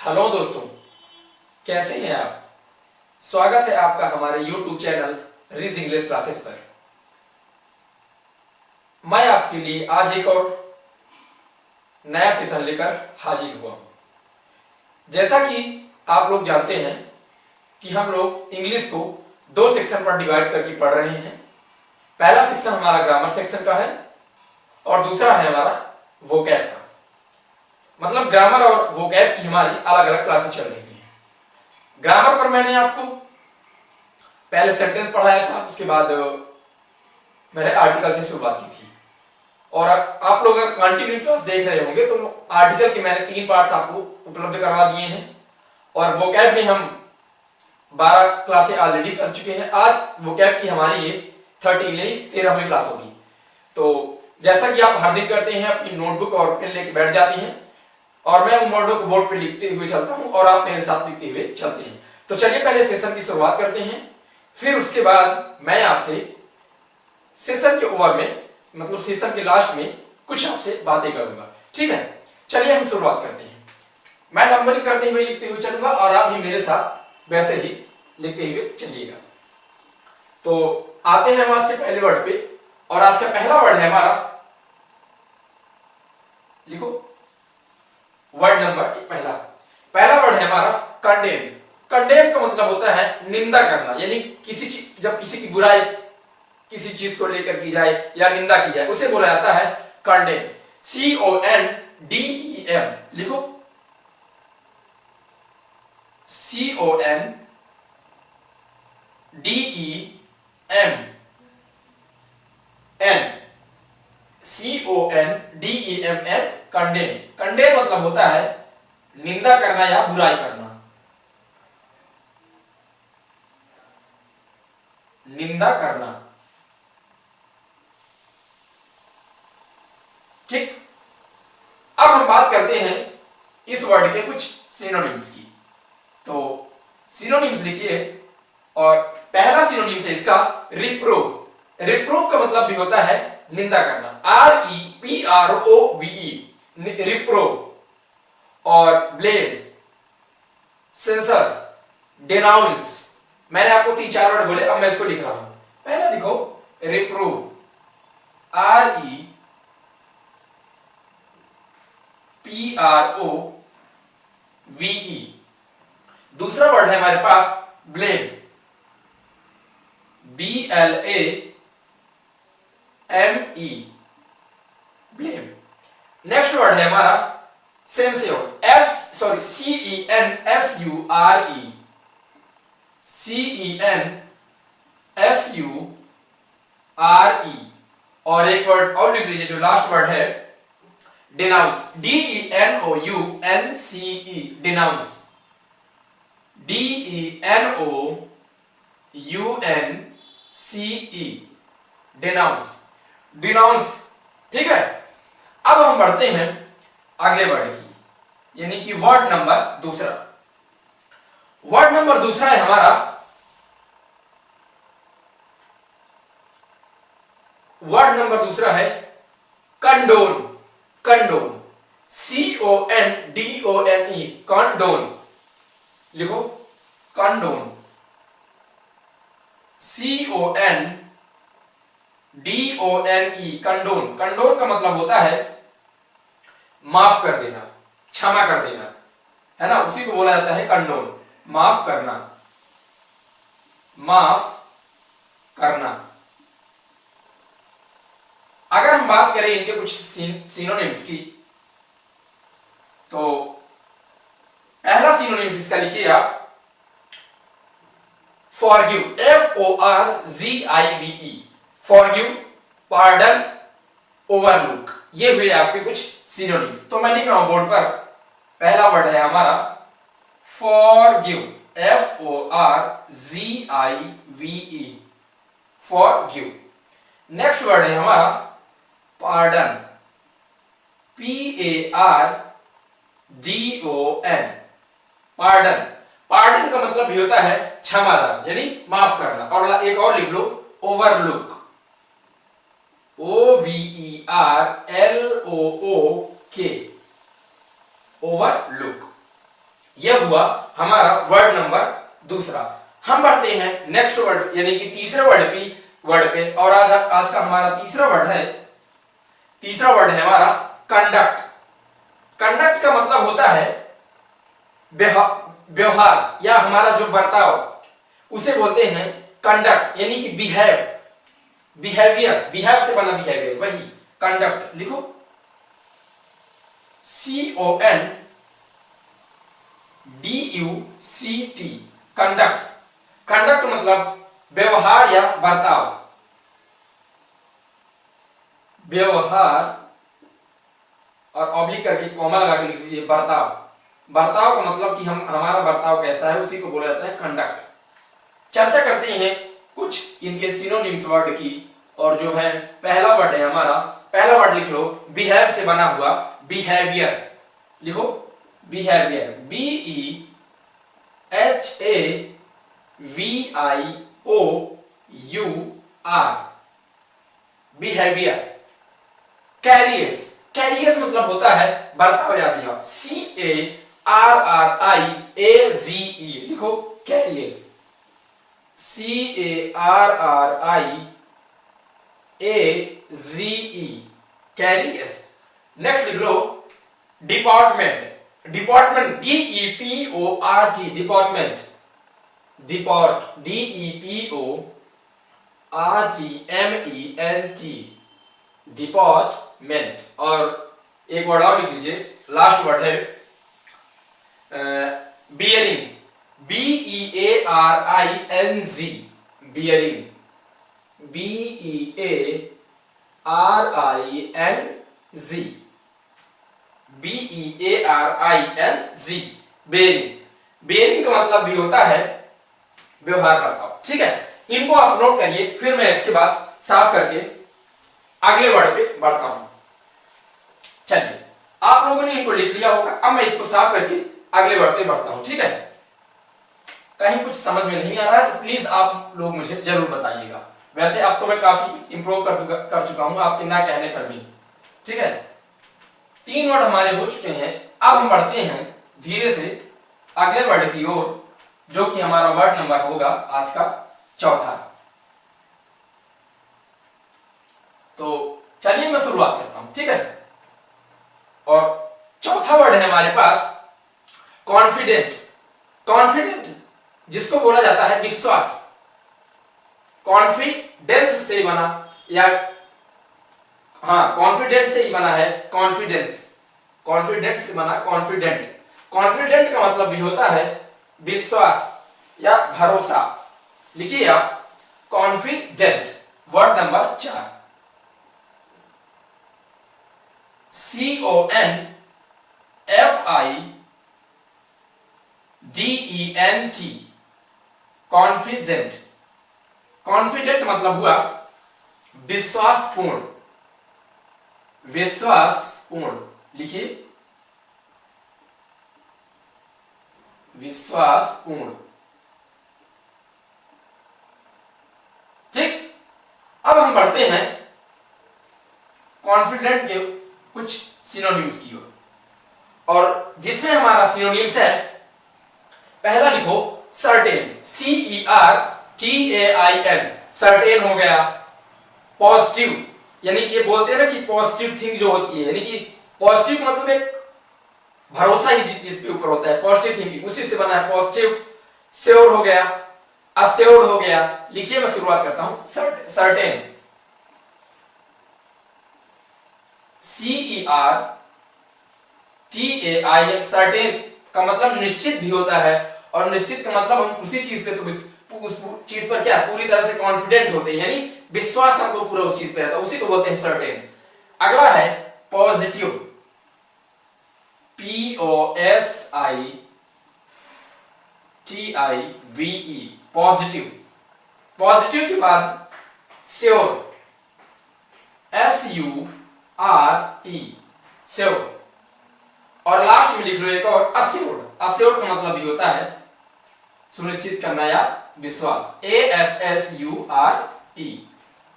Hello दोस्तों, कैसे हैं आप। स्वागत है आपका हमारे YouTube channel ridge English classes पर। मैं आपके लिए आज एक और नया सेशन लेकर हाजिर हुआ हूं। जैसा कि आप लोग जानते हैं कि हम लोग इंग्लिश को दो सेक्शन पर डिवाइड करके पढ़ रहे हैं। पहला सेक्शन हमारा ग्रामर सेक्शन का है और दूसरा है हमारा वोकैब का। मतलब ग्रामर और वोकैब की हमारी अलग अलग क्लासेस चल रही हैं। ग्रामर पर मैंने आपको पहले सेंटेंस पढ़ाया था, उसके बाद मैंने आर्टिकल से शुरुआत की थी। और आप लोग अगर कंटिन्यू क्लास देख रहे होंगे तो आर्टिकल के मैंने 3 पार्ट्स आपको उपलब्ध करवा दिए हैं और वोकैब में हम 12 क्लासें ऑलरेडी कर चुके हैं। आज वोकैब की हमारी ये 13वीं क्लास होगी। तो जैसा कि आप हर दिन करते हैं, अपनी नोटबुक और पेन लेके बैठ जाती हैं और मैं उन वर्डों को बोर्ड पे लिखते हुए चलता हूं और आप मेरे साथ लिखते हुए चलते हैं। तो चलिए पहले सेशन की शुरुआत करते हैं, फिर उसके बाद मैं आपसे सेशन के ओवर में, मतलब सेशन के लास्ट में कुछ आपसे बातें करूंगा। ठीक है, चलिए हम शुरुआत करते हैं। मैं नंबरिंग करते हुए लिखते हुए चलूंगा और आप भी मेरे साथ वैसे ही लिखते हुए चलिएगा। तो आते हैं हम आज के पहले वर्ड पे और आज का पहला वर्ड है हमारा, लिखो वर्ड नंबर पहला वर्ड है हमारा कंडेम। कंडेम का मतलब होता है निंदा करना, यानी जब किसी की बुराई किसी चीज को लेकर की जाए या निंदा की जाए उसे बोला जाता है कंडेम। CONDEM, लिखो CONDEM, CONDEMN, कंडेम। कंडेम मतलब होता है निंदा करना या बुराई करना। निंदा करना, ठीक। अब हम बात करते हैं इस वर्ड के कुछ सिनोनिम्स की। तो सिनोनिम्स लिखिए और पहला सिनोनिम्स है इसका रिप्रूव। रिप्रूव का मतलब भी होता है निंदा करना, REPROVE, रिप्रूव। और ब्लेम, सेंसर, डेनाउंस। मैंने आपको 3-4 वर्ड बोले, अब मैं इसको लिख रहा हूं। पहला लिखो रिप्रूव, REPROVE। दूसरा वर्ड है हमारे पास blame, BLAME, blame. Next word है हमारा सेंस्योर, CENSURE। और एक वर्ड और लिख लीजिए, जो लास्ट वर्ड है denounce, DENOUNCE, denounce, DENOUNCE, denounce, denounce. ठीक है, अब हम बढ़ते हैं अगले वर्ड की, यानी कि वर्ड नंबर दूसरा। वर्ड नंबर दूसरा है हमारा, वर्ड नंबर दूसरा है कंडोन। Condone, CONDONE, condone. लिखो कंडोन, CONDONE, कंडोन। कंडोन का मतलब होता है माफ कर देना, क्षमा कर देना, है ना, उसी को बोला जाता है कंडोन, माफ करना, माफ करना। अगर हम बात करें इनके कुछ सिनोनिम्स की, तो पहला सिनोनिम्स इसका लिखिए आप forgive, FORGIVE, forgive, pardon, overlook. ये हुए आपके कुछ सिनोनिम्स। तो मैं लिख रहा हूं बोर्ड पर। पहला वर्ड है हमारा forgive, FORGIVE, forgive. Next word है हमारा पार्डन, PARDON, पार्डन। पार्डन का मतलब भी होता है क्षमादान, यानी माफ करना। और एक और लिख लो ओवरलुक, OVERLOOK, ओवरलुक। यह हुआ हमारा वर्ड नंबर दूसरा। हम बढ़ते हैं नेक्स्ट वर्ड यानी कि तीसरे वर्ड पे और आज का हमारा तीसरा वर्ड है हमारा कंडक्ट। कंडक्ट का मतलब होता है व्यवहार या हमारा जो बर्ताव उसे बोलते हैं कंडक्ट यानी कि बिहेवियर से बना बिहेवियर वही कंडक्ट। लिखो CONDUCT कंडक्ट। कंडक्ट मतलब व्यवहार या बर्ताव। व्यवहार और ऑब्लिक करके कॉमा लगा के लिख लीजिए बर्ताव। बर्ताव का मतलब कि हमारा बर्ताव कैसा है उसी को बोला जाता है कंडक्ट। चर्चा करते हैं कुछ इनके सिनोनिम्स वर्ड की। और जो है पहला वर्ड है हमारा, पहला वर्ड लिख लो बिहेव से बना हुआ बिहेवियर। लिखो behaviour BEHAVIOUR behaviour. Carriers, carriers मतलब होता है बर्ताव या व्यवहार। CARRIAGE लिखो कैरियर्स CARRIAGE कैरियर्स। नेक्स्ट लिख लो department. Department DEPORT department. DEPORTMENT department. और एक वर्ड और लिख लीजिए, लास्ट वर्ड है bearing BEARING bearing BEARING bearing. Bearing का मतलब भी होता है व्यवहार बर्ताव। ठीक है, इनको आप नोट करिए, फिर मैं इसके बाद साफ करके अगले वर्ड पे बढ़ता हूं। चलिए आप लोगों ने इनको लिख लिया होगा, अब मैं इसको साफ करके अगले वर्ड पे बढ़ता हूं। ठीक है, कहीं कुछ समझ में नहीं आ रहा है तो प्लीज आप लोग मुझे जरूर बताइएगा। वैसे अब तो मैं काफी इंप्रूव कर चुका हूं आपके ना कहने पर भी। ठीक है, 3 वर्ड हमारे हो चुके हैं। अब हम बढ़ते हैं धीरे से अगले वर्ड की ओर, जो कि हमारा वर्ड नंबर होगा आज का चौथा। तो चलिए मैं शुरुआत करता हूं। ठीक है, और चौथा वर्ड है हमारे पास कॉन्फिडेंट। कॉन्फिडेंट जिसको बोला जाता है विश्वास। कॉन्फिडेंस से बना या कॉन्फिडेंट से ही बना है कॉन्फिडेंस। कॉन्फिडेंट से बना कॉन्फिडेंट। कॉन्फिडेंट का मतलब भी होता है विश्वास या भरोसा। लिखिए आप confident. Word number 4 CONFIDENT confident. Confident मतलब हुआ विश्वासपूर्ण। विश्वासपूर्ण लिखिए विश्वासपूर्ण। ठीक, अब हम बढ़ते हैं कॉन्फिडेंट के कुछ सिनोनिम्स की ओर, और जिसमें हमारा सिनोनिम्स है, पहला लिखो सर्टेन CERTAIN सर्टेन हो गया। पॉजिटिव यानी कि ये बोलते हैं ना कि पॉजिटिव थिंग जो होती है, यानी कि पॉजिटिव मतलब एक भरोसा ही जिसके ऊपर होता है, पॉजिटिव थिंकिंग, उसी से बना है पॉजिटिव। श्योर हो गया, अश्योर्ड हो गया। लिखिए मैं शुरुआत करता हूं सर्टेन CERTAIN सर्टेन का मतलब निश्चित भी होता है, और निश्चित का मतलब हम उसी चीज पे तो उस चीज पर क्या पूरी तरह से कॉन्फिडेंट होते हैं, यानी विश्वास हमको पूरा उस चीज पे रहता है, उसी को बोलते हैं सर्टेन। अगला है पॉजिटिव POSITIVE पॉजिटिव। पॉजिटिव के बाद श्योर SURE श्योर। और लास्ट में लिख लो एक और अश्योर्ड। अश्योर्ड का मतलब भी होता है सुनिश्चित करना या विश्वास ASSURE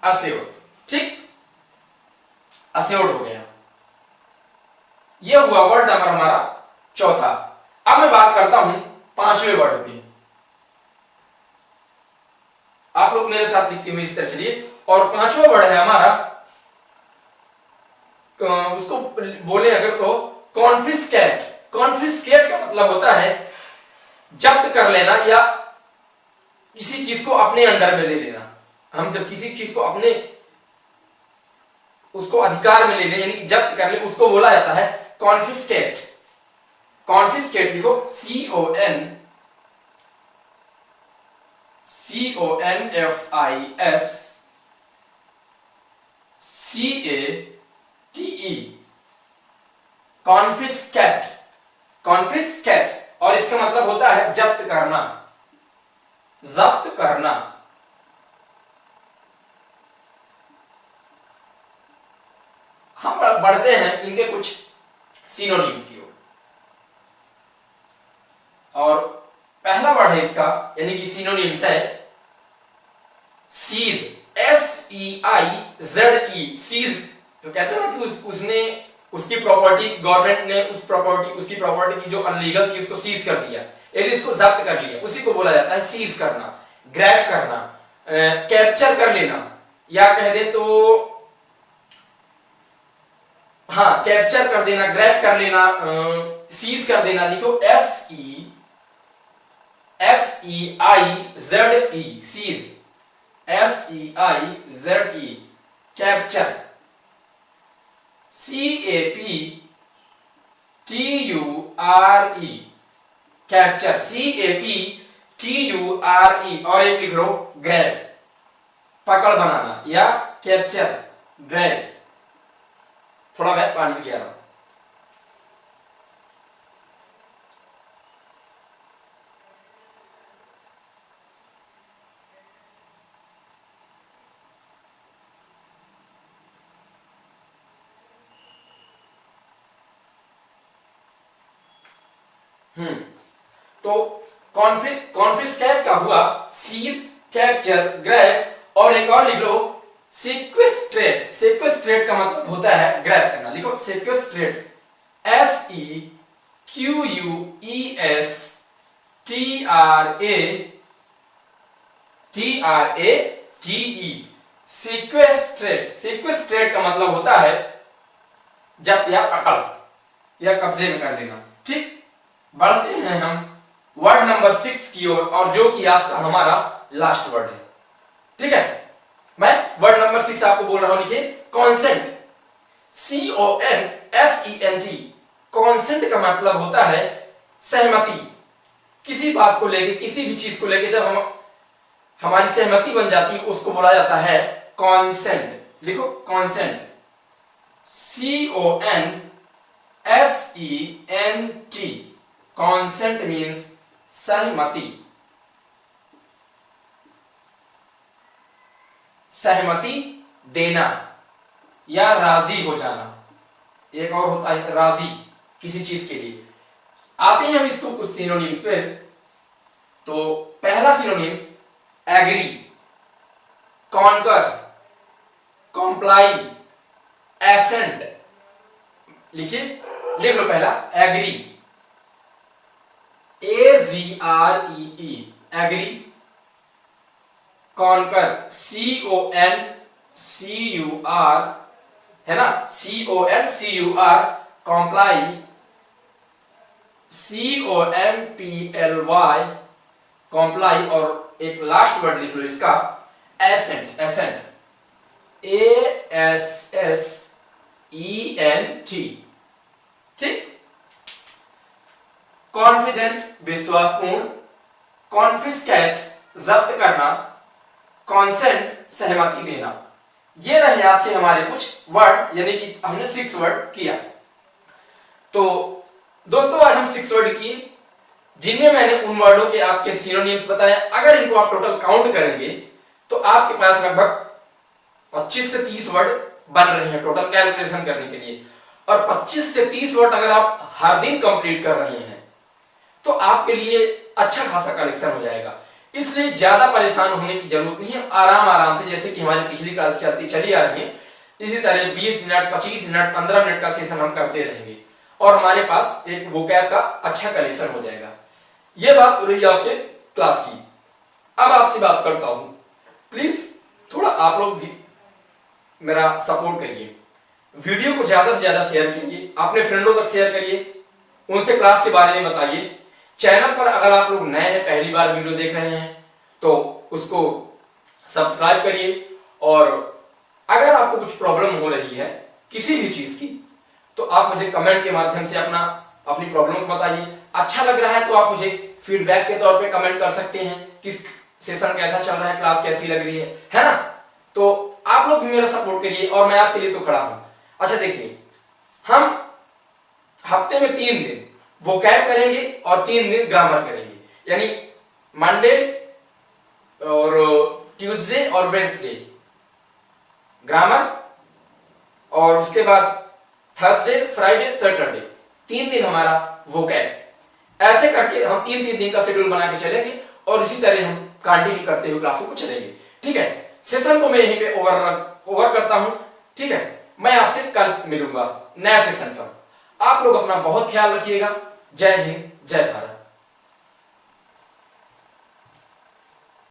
अश्योर्ड। ठीक, अश्योर्ड हो गया। यह हुआ वर्ड नंबर हमारा चौथा। अब मैं बात करता हूं पांचवें वर्ड की। आप लोग मेरे साथ लिखते हुए इस तरह चलिए। और पांचवा वर्ड है हमारा, उसको बोले अगर तो कॉन्फिस्केट। कॉन्फिस्केट का मतलब होता है जब्त कर लेना या किसी चीज को अपने अंडर में ले लेना। हम जब किसी चीज को अपने उसको अधिकार में ले लें यानी कि जब्त कर ले, उसको बोला जाता है कॉन्फिस्केट। कॉन्फिस्केट लिखो CONFISCATE। कॉन्फिस्केट, कॉन्फिस्केट, और इसका मतलब होता है जब्त करना, जब्त करना। हम बढ़ते हैं इनके कुछ सिनोनिम्स की ओर। और पहला वर्ड है इसका यानी कि सिनोनिम्स है सीज, SEIZE, सीज। तो कहते हैं ना कि उसने उसकी प्रॉपर्टी, गवर्नमेंट ने उसकी प्रॉपर्टी की जो अनलीगल थी उसको सीज कर दिया, यदि इसको जब्त कर लिया, उसी को बोला जाता है सीज करना, ग्रैब करना, कैप्चर कर लेना, या कह दे तो हाँ कैप्चर कर देना, ग्रैब कर लेना, सीज कर देना। लिखो SEIZE, seize, SEIZE, capture, CAPTURE, capture, CAPTURE, और एक लिख लो ग्रैब, पकड़ बनाना या कैप्चर, ग्रैब। थोड़ा मैं पानी पी रहा हूं। तो कॉन्फिस्केट का हुआ सीज, कैप्चर, ग्रैब, और एक और लिख लो सेक्वेस्ट्रेट। सेक्वेस्ट्रेट का मतलब होता है ग्रैब करना। लिखो सेक्वेस्ट्रेट, SEQUESTRATE, सेक्वेस्ट्रेट। सेक्वेस्ट्रेट का मतलब होता है जब्त या पकड़ या कब्जे में कर लेना। ठीक, बढ़ते हैं हम वर्ड नंबर 6 की ओर, और जो कि आज का हमारा लास्ट वर्ड है। ठीक है, मैं वर्ड नंबर 6 आपको बोल रहा हूं, लिखिए कॉन्सेंट, CONSENT। कॉन्सेंट का मतलब होता है सहमति। किसी बात को लेके, किसी भी चीज को लेके जब हमारी सहमति बन जाती है उसको बोला जाता है कॉन्सेंट। लिखो कॉन्सेंट, CONSENT। कॉन्सेंट मीन्स सहमति, सहमति देना या राजी हो जाना। एक और होता है राजी किसी चीज के लिए। आते हैं हम इसको कुछ सिनोनिम्स पे। तो पहला synonyms agree, concur, comply, assent. लिखिए, लिख लो पहला agree, AGREE, agree. Concur, CONCUR, है ना, CONCUR। Comply, COMPLY, comply. और एक लास्ट वर्ड लिख लो इसका एसेंट, एसेंट, ASSENT। ठीक, कॉन्फिडेंट, विश्वासपूर्ण, कॉन्फिस्केट, जब्त करना, कॉन्सेंट, सहमति देना। ये रहे आज के हमारे कुछ वर्ड, यानी कि हमने 6 वर्ड किया। तो दोस्तों आज हम 6 वर्ड किए, जिनमें मैंने उन वर्डों के आपके सिनोनिम्स बताए। अगर इनको आप टोटल काउंट करेंगे तो आपके पास लगभग 25 से 30 वर्ड बन रहे हैं टोटल कैलकुलेशन करने के लिए। और 25 से 30 वर्ड अगर आप हर दिन कंप्लीट कर रहे हैं तो आपके लिए अच्छा खासा कलेक्शन हो जाएगा। इसलिए ज्यादा परेशान होने की जरूरत नहीं है, आराम आराम से, जैसे कि हमारी पिछली क्लास चली आ रही है, इसी तरह 20 मिनट, 25 मिनट, 15 मिनट का सेशन हम करते रहेंगे। और हमारे पास एक वोकैब का अच्छा कलेक्शन हो जाएगा। ये बात हो रही आपके क्लास की। अब आपसे बात करता हूं, प्लीज थोड़ा आप लोग भी मेरा सपोर्ट करिए, वीडियो को ज्यादा से ज्यादा शेयर कीजिए, अपने फ्रेंडों तक शेयर करिए, उनसे क्लास के बारे में बताइए। चैनल पर अगर आप लोग नए हैं, पहली बार वीडियो देख रहे हैं, तो उसको सब्सक्राइब करिए। और अगर आपको कुछ प्रॉब्लम हो रही है किसी भी चीज की, तो आप मुझे कमेंट के माध्यम से अपनी प्रॉब्लम को बताइए। अच्छा लग रहा है तो आप मुझे फीडबैक के तौर पे कमेंट कर सकते हैं, किस सेशन कैसा चल रहा है, क्लास कैसी लग रही है ना। तो आप लोग भी मेरा सपोर्ट करिए और मैं आपके लिए तो खड़ा हूं। अच्छा देखिए, हम हफ्ते में 3 दिन वोकैब करेंगे और 3 दिन ग्रामर करेंगे, यानी मंडे और ट्यूसडे और वेडनेसडे ग्रामर, और उसके बाद थर्सडे, फ्राइडे, सैटरडे 3 दिन हमारा वोकैब। ऐसे करके हम 3-3 दिन का शेड्यूल बना के चलेंगे और इसी तरह हम कंटिन्यू करते हुए क्लासों को चलेंगे। ठीक है, सेशन को मैं यहीं पे ओवर करता हूं। ठीक है, मैं आपसे कल मिलूंगा नया सेशन पर। आप लोग अपना बहुत ख्याल रखिएगा। जय हिंद, जय भारत।